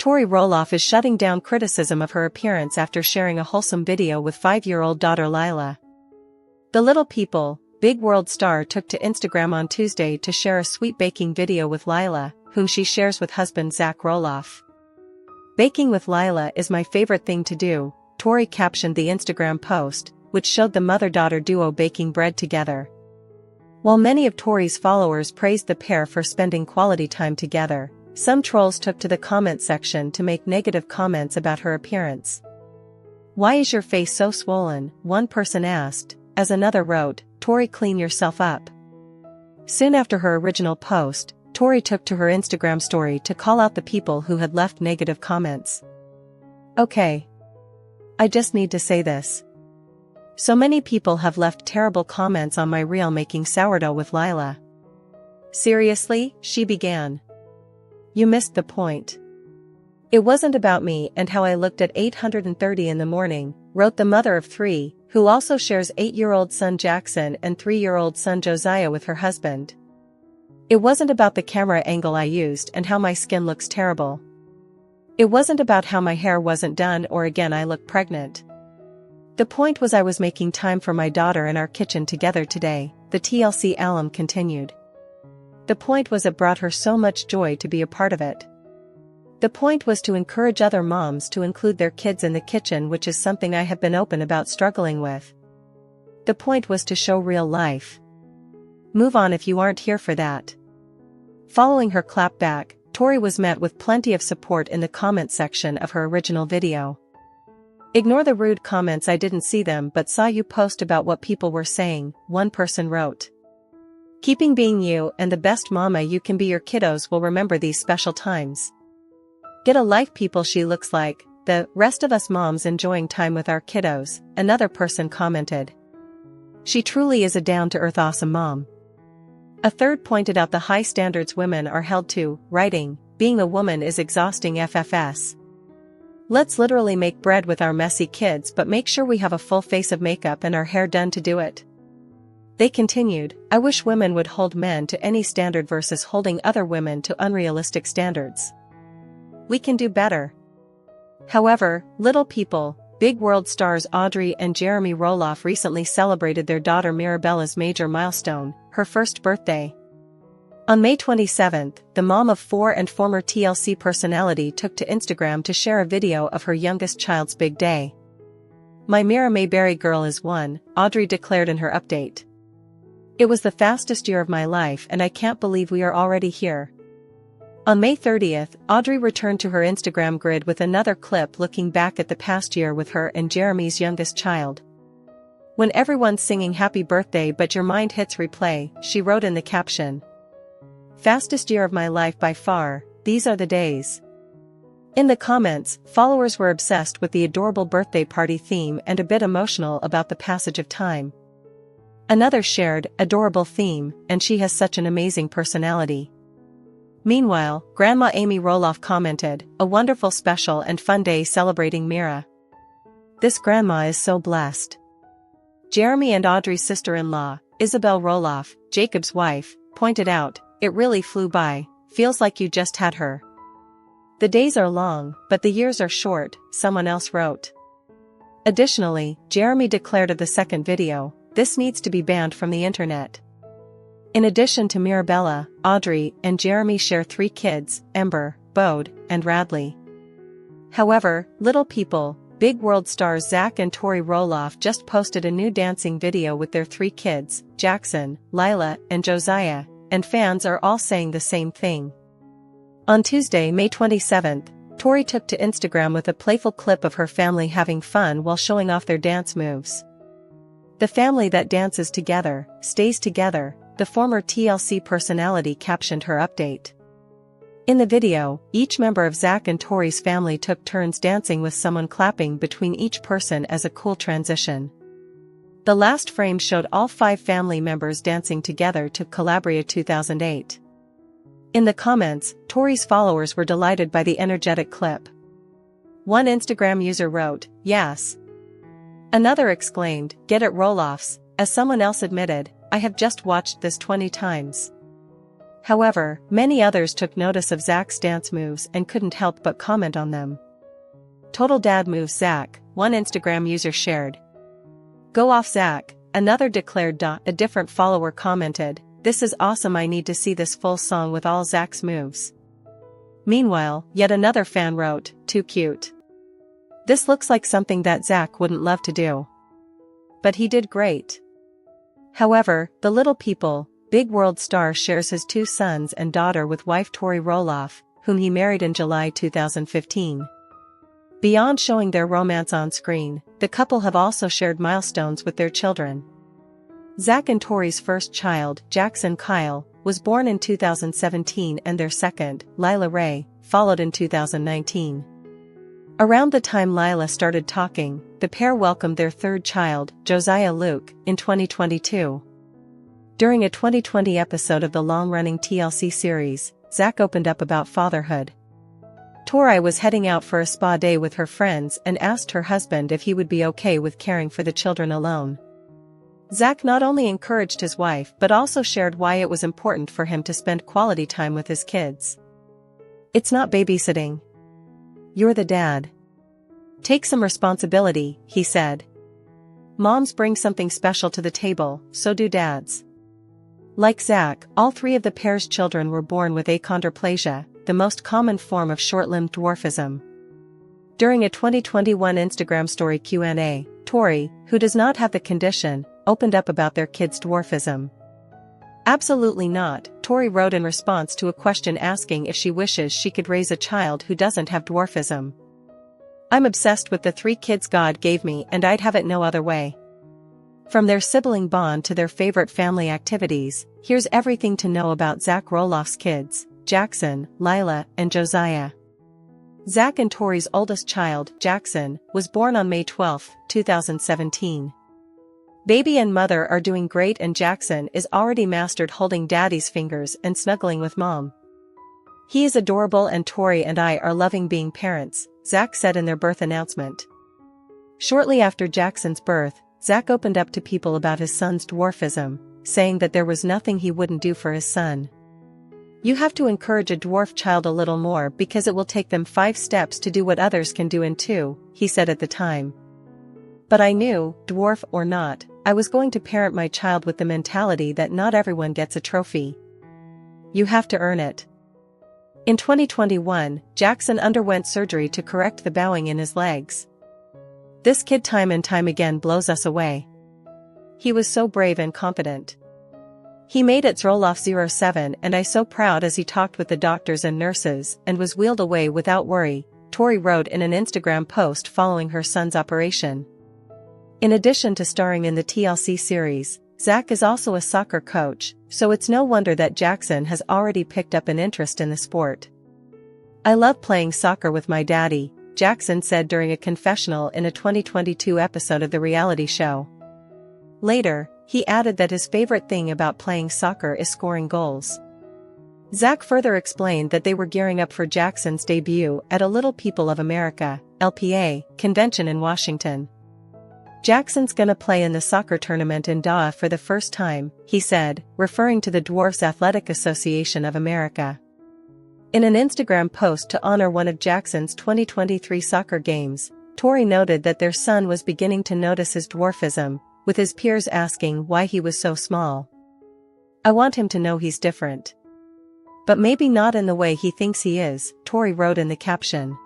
Tori Roloff is shutting down criticism of her appearance after sharing a wholesome video with 5-year-old daughter Lilah. The Little People, Big World star took to Instagram on Tuesday to share a sweet baking video with Lilah, whom she shares with husband Zach Roloff. "Baking with Lilah is my favorite thing to do," Tori captioned the Instagram post, which showed the mother-daughter duo baking bread together. While many of Tori's followers praised the pair for spending quality time together, some trolls took to the comment section to make negative comments about her appearance. "Why is your face so swollen?" one person asked, as another wrote, "Tori, clean yourself up." Soon after her original post, Tori took to her Instagram story to call out the people who had left negative comments. "Okay. I just need to say this. So many people have left terrible comments on my reel making sourdough with Lilah. Seriously," she began. "You missed the point. It wasn't about me and how I looked at 8:30 in the morning," wrote the mother of 3, who also shares 8-year-old son Jackson and 3-year-old son Josiah with her husband. "It wasn't about the camera angle I used and how my skin looks terrible. It wasn't about how my hair wasn't done or again I look pregnant. The point was I was making time for my daughter in our kitchen together today," the TLC alum continued. "The point was it brought her so much joy to be a part of it. The point was to encourage other moms to include their kids in the kitchen, which is something I have been open about struggling with. The point was to show real life. Move on if you aren't here for that." Following her clapback, Tori was met with plenty of support in the comment section of her original video. "Ignore the rude comments, I didn't see them but saw you post about what people were saying," one person wrote. "Keeping being you and the best mama you can be. Your kiddos will remember these special times. Get a life, people, she looks like the rest of us moms enjoying time with our kiddos," another person commented. "She truly is a down-to-earth awesome mom." A third pointed out the high standards women are held to, writing, "Being a woman is exhausting FFS. Let's literally make bread with our messy kids but make sure we have a full face of makeup and our hair done to do it." They continued, "I wish women would hold men to any standard versus holding other women to unrealistic standards. We can do better." However, Little People, Big World stars Audrey and Jeremy Roloff recently celebrated their daughter Mirabella's major milestone, her first birthday. On May 27, the mom of 4 and former TLC personality took to Instagram to share a video of her youngest child's big day. "My Mira Mayberry girl is 1, Audrey declared in her update. "It was the fastest year of my life and I can't believe we are already here." On May 30, Audrey returned to her Instagram grid with another clip looking back at the past year with her and Jeremy's youngest child. "When everyone's singing happy birthday but your mind hits replay," she wrote in the caption. "Fastest year of my life by far, these are the days." In the comments, followers were obsessed with the adorable birthday party theme and a bit emotional about the passage of time. Another shared, "Adorable theme, and she has such an amazing personality." Meanwhile, Grandma Amy Roloff commented, "A wonderful, special and fun day celebrating Mira. This grandma is so blessed." Jeremy and Audrey's sister-in-law, Isabel Roloff, Jacob's wife, pointed out, "It really flew by, feels like you just had her. The days are long, but the years are short," someone else wrote. Additionally, Jeremy declared of the second video, "This needs to be banned from the internet." In addition to Mirabella, Audrey and Jeremy share 3 kids, Ember, Bode, and Radley. However, Little People, Big World stars Zach and Tori Roloff just posted a new dancing video with their 3 kids, Jackson, Lilah, and Josiah, and fans are all saying the same thing. On Tuesday, May 27, Tori took to Instagram with a playful clip of her family having fun while showing off their dance moves. "The family that dances together, stays together," the former TLC personality captioned her update. In the video, each member of Zach and Tori's family took turns dancing with someone clapping between each person as a cool transition. The last frame showed all 5 family members dancing together to Calabria 2008. In the comments, Tori's followers were delighted by the energetic clip. One Instagram user wrote, "Yes." Another exclaimed, "Get it Roloffs," as someone else admitted, "I have just watched this 20 times." However, many others took notice of Zach's dance moves and couldn't help but comment on them. "Total dad moves Zach," one Instagram user shared. "Go off Zach," another declared. A different follower commented, "This is awesome, I need to see this full song with all Zach's moves." Meanwhile, yet another fan wrote, "Too cute. This looks like something that Zach wouldn't love to do. But he did great." However, the Little People, Big World star shares his 2 sons and daughter with wife Tori Roloff, whom he married in July 2015. Beyond showing their romance on screen, the couple have also shared milestones with their children. Zach and Tori's first child, Jackson Kyle, was born in 2017 and their second, Lilah Ray, followed in 2019. Around the time Lilah started talking, the pair welcomed their third child, Josiah Luke, in 2022. During a 2020 episode of the long-running TLC series, Zach opened up about fatherhood. Tori was heading out for a spa day with her friends and asked her husband if he would be okay with caring for the children alone. Zach not only encouraged his wife but also shared why it was important for him to spend quality time with his kids. "It's not babysitting. You're the dad. Take some responsibility," he said. "Moms bring something special to the table, so do dads." Like Zach, all 3 of the pair's children were born with achondroplasia, the most common form of short-limbed dwarfism. During a 2021 Instagram story Q&A, Tori, who does not have the condition, opened up about their kids' dwarfism. "Absolutely not," Tori wrote in response to a question asking if she wishes she could raise a child who doesn't have dwarfism. "I'm obsessed with the 3 kids God gave me and I'd have it no other way." From their sibling bond to their favorite family activities, here's everything to know about Zach Roloff's kids, Jackson, Lilah, and Josiah. Zach and Tori's oldest child, Jackson, was born on May 12, 2017. Baby and mother are doing great and Jackson is already mastered holding daddy's fingers and snuggling with mom. "He is adorable and Tori and I are loving being parents," Zach said in their birth announcement. Shortly after Jackson's birth, Zach opened up to people about his son's dwarfism, saying that there was nothing he wouldn't do for his son. "You have to encourage a dwarf child a little more because it will take them 5 steps to do what others can do in 2, he said at the time. "But I knew, dwarf or not, I was going to parent my child with the mentality that not everyone gets a trophy. You have to earn it." In 2021, Jackson underwent surgery to correct the bowing in his legs. "This kid time and time again blows us away. He was so brave and confident. He made it Roloff 07 and I so proud as he talked with the doctors and nurses and was wheeled away without worry," Tori wrote in an Instagram post following her son's operation. In addition to starring in the TLC series, Zach is also a soccer coach, so it's no wonder that Jackson has already picked up an interest in the sport. "I love playing soccer with my daddy," Jackson said during a confessional in a 2022 episode of the reality show. Later, he added that his favorite thing about playing soccer is scoring goals. Zach further explained that they were gearing up for Jackson's debut at a Little People of America, LPA, convention in Washington. "Jackson's gonna play in the soccer tournament in Doha for the first time," he said, referring to the Dwarfs Athletic Association of America. In an Instagram post to honor one of Jackson's 2023 soccer games, Tori noted that their son was beginning to notice his dwarfism, with his peers asking why he was so small. "I want him to know he's different. But maybe not in the way he thinks he is," Tori wrote in the caption.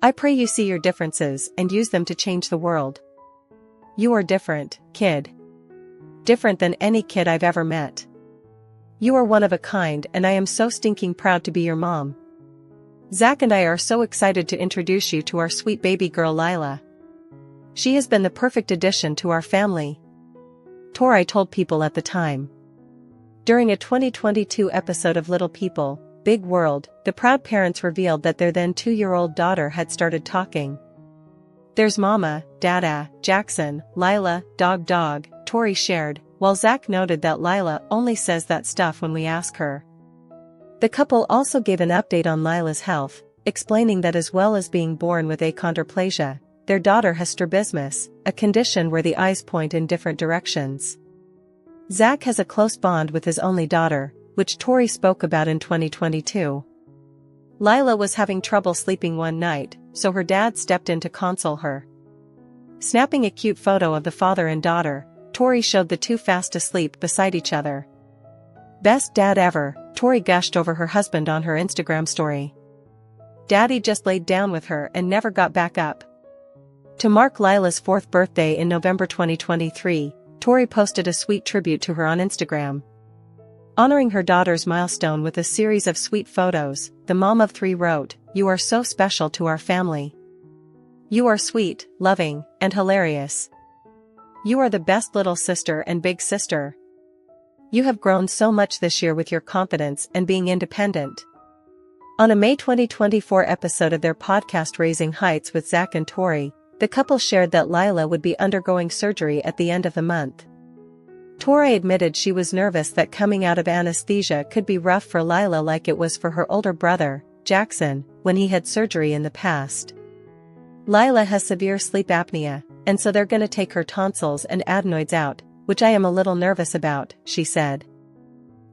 "I pray you see your differences and use them to change the world. You are different, kid. Different than any kid I've ever met. You are one of a kind and I am so stinking proud to be your mom. Zach and I are so excited to introduce you to our sweet baby girl Lilah. She has been the perfect addition to our family," Tori told people at the time. During a 2022 episode of Little People, Big World, the proud parents revealed that their then 2-year-old daughter had started talking. "There's Mama, Dada, Jackson, Lilah, dog," Tori shared, while Zach noted that Lilah only says that stuff when we ask her. The couple also gave an update on Lilah's health, explaining that as well as being born with achondroplasia, their daughter has strabismus, a condition where the eyes point in different directions. Zach has a close bond with his only daughter, which Tori spoke about in 2022. Lilah was having trouble sleeping one night, so her dad stepped in to console her. Snapping a cute photo of the father and daughter, Tori showed the two fast asleep beside each other. "Best dad ever," Tori gushed over her husband on her Instagram story. "Daddy just laid down with her and never got back up." To mark Lilah's 4th birthday in November 2023, Tori posted a sweet tribute to her on Instagram. Honoring her daughter's milestone with a series of sweet photos, the mom of 3 wrote, "You are so special to our family. You are sweet, loving, and hilarious. You are the best little sister and big sister. You have grown so much this year with your confidence and being independent." On a May 2024 episode of their podcast Raising Heights with Zach and Tori, the couple shared that Lilah would be undergoing surgery at the end of the month. Tori admitted she was nervous that coming out of anesthesia could be rough for Lilah like it was for her older brother, Jackson, when he had surgery in the past. "Lilah has severe sleep apnea, and so they're gonna take her tonsils and adenoids out, which I am a little nervous about," she said.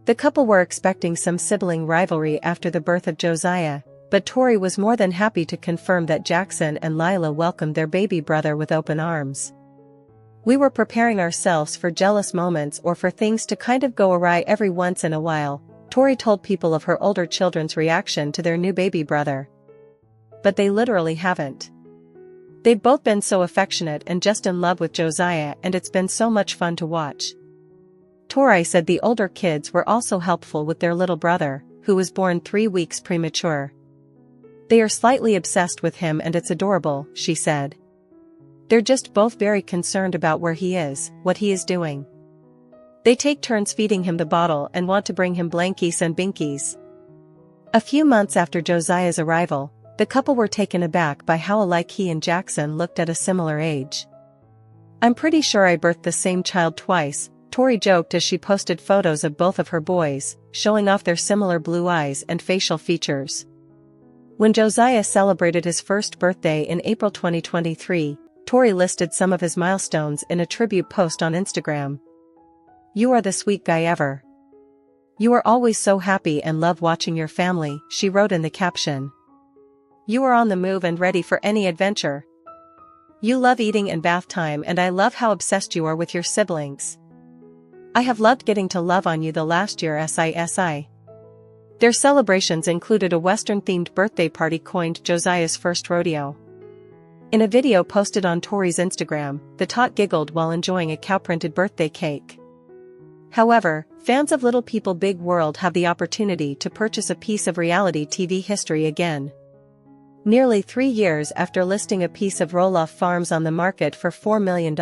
The couple were expecting some sibling rivalry after the birth of Josiah, but Tori was more than happy to confirm that Jackson and Lilah welcomed their baby brother with open arms. "We were preparing ourselves for jealous moments or for things to kind of go awry every once in a while," Tori told People of her older children's reaction to their new baby brother. "But they literally haven't. They've both been so affectionate and just in love with Josiah, and it's been so much fun to watch." Tori said the older kids were also helpful with their little brother, who was born 3 weeks premature. "They are slightly obsessed with him and it's adorable," she said. "They're just both very concerned about where he is, what he is doing. They take turns feeding him the bottle and want to bring him blankies and binkies." A few months after Josiah's arrival, the couple were taken aback by how alike he and Jackson looked at a similar age. "I'm pretty sure I birthed the same child twice," Tori joked as she posted photos of both of her boys, showing off their similar blue eyes and facial features. When Josiah celebrated his 1st birthday in April 2023, Tori listed some of his milestones in a tribute post on Instagram. "You are the sweet guy ever. You are always so happy and love watching your family," she wrote in the caption. "You are on the move and ready for any adventure. You love eating and bath time, and I love how obsessed you are with your siblings. I have loved getting to love on you the last year SISI." Their celebrations included a Western-themed birthday party coined Josiah's First Rodeo. In a video posted on Tori's Instagram, the tot giggled while enjoying a cow-printed birthday cake. However, fans of Little People Big World have the opportunity to purchase a piece of reality TV history again. Nearly 3 years after listing a piece of Roloff Farms on the market for $4 million,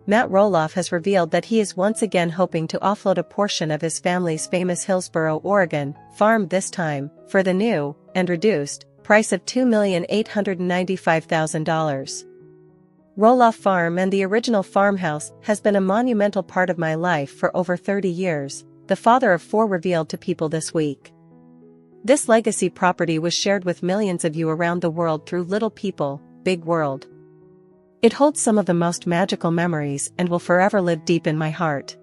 Matt Roloff has revealed that he is once again hoping to offload a portion of his family's famous Hillsboro, Oregon, farm, this time, for the new, and reduced, price of $2,895,000. Roloff Farm and the original farmhouse has been a monumental part of my life for over 30 years, the father of 4 revealed to People this week. This legacy property was shared with millions of you around the world through Little People, Big World. It holds some of the most magical memories and will forever live deep in my heart.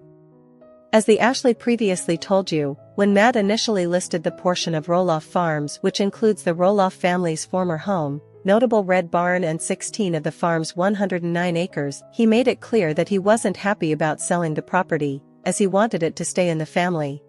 As the Ashley previously told you, when Matt initially listed the portion of Roloff Farms, which includes the Roloff family's former home, notable Red Barn, and 16 of the farm's 109 acres, he made it clear that he wasn't happy about selling the property, as he wanted it to stay in the family.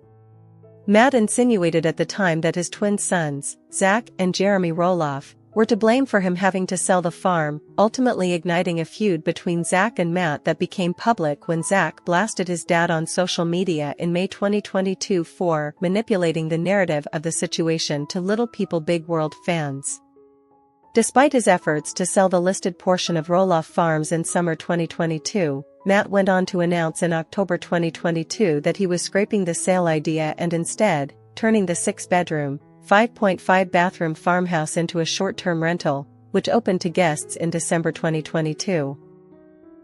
Matt insinuated at the time that his twin sons, Zach and Jeremy Roloff, were to blame for him having to sell the farm, ultimately igniting a feud between Zach and Matt that became public when Zach blasted his dad on social media in May 2022 for manipulating the narrative of the situation to Little People Big World fans. Despite his efforts to sell the listed portion of Roloff Farms in summer 2022, Matt went on to announce in October 2022 that he was scrapping the sale idea and instead turning the 6-bedroom, 5.5-bathroom farmhouse into a short-term rental, which opened to guests in December 2022.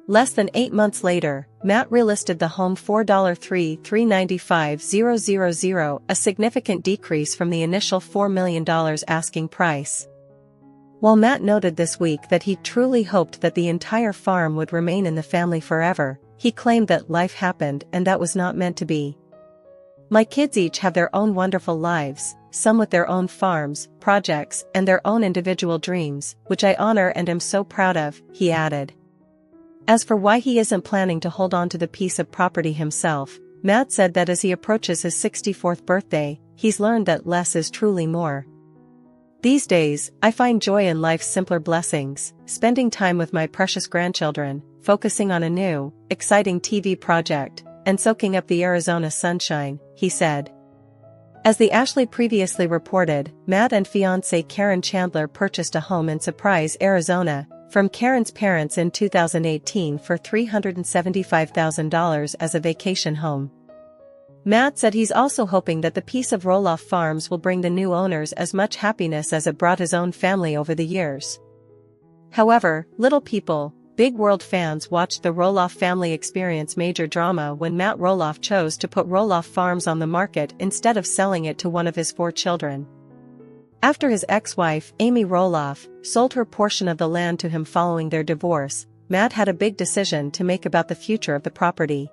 Less than 8 months later, Matt relisted the home for $395,000, a significant decrease from the initial $4 million asking price. While Matt noted this week that he truly hoped that the entire farm would remain in the family forever, he claimed that life happened and that was not meant to be. My kids each have their own wonderful lives, some with their own farms, projects, and their own individual dreams, which I honor and am so proud of," he added. As for why he isn't planning to hold on to the piece of property himself, Matt said that as he approaches his 64th birthday, he's learned that less is truly more. "These days, I find joy in life's simpler blessings, spending time with my precious grandchildren, focusing on a new, exciting TV project, and soaking up the Arizona sunshine," he said. As the Ashley previously reported, Matt and fiancée Karen Chandler purchased a home in Surprise, Arizona, from Karen's parents in 2018 for $375,000 as a vacation home. Matt said he's also hoping that the piece of Roloff Farms will bring the new owners as much happiness as it brought his own family over the years. However, Little People, Big World fans watched the Roloff family experience major drama when Matt Roloff chose to put Roloff Farms on the market instead of selling it to one of his 4 children. After his ex-wife, Amy Roloff, sold her portion of the land to him following their divorce, Matt had a big decision to make about the future of the property.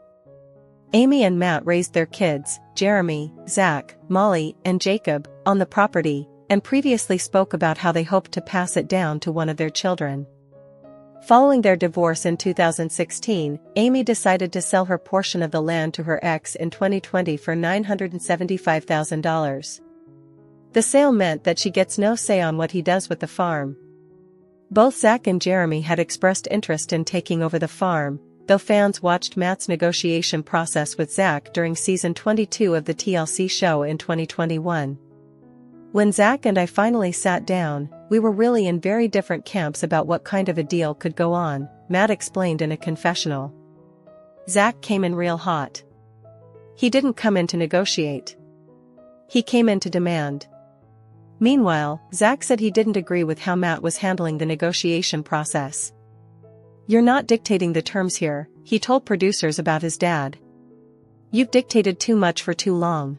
Amy and Matt raised their kids, Jeremy, Zach, Molly, and Jacob, on the property, and previously spoke about how they hoped to pass it down to one of their children. Following their divorce in 2016, Amy decided to sell her portion of the land to her ex in 2020 for $975,000. The sale meant that she gets no say on what he does with the farm. Both Zach and Jeremy had expressed interest in taking over the farm, though fans watched Matt's negotiation process with Zach during season 22 of the TLC show in 2021. "When Zach and I finally sat down, we were really in very different camps about what kind of a deal could go on," Matt explained in a confessional. "Zach came in real hot. He didn't come in to negotiate. He came in to demand." Meanwhile, Zach said he didn't agree with how Matt was handling the negotiation process. "You're not dictating the terms here," he told producers about his dad. "You've dictated too much for too long."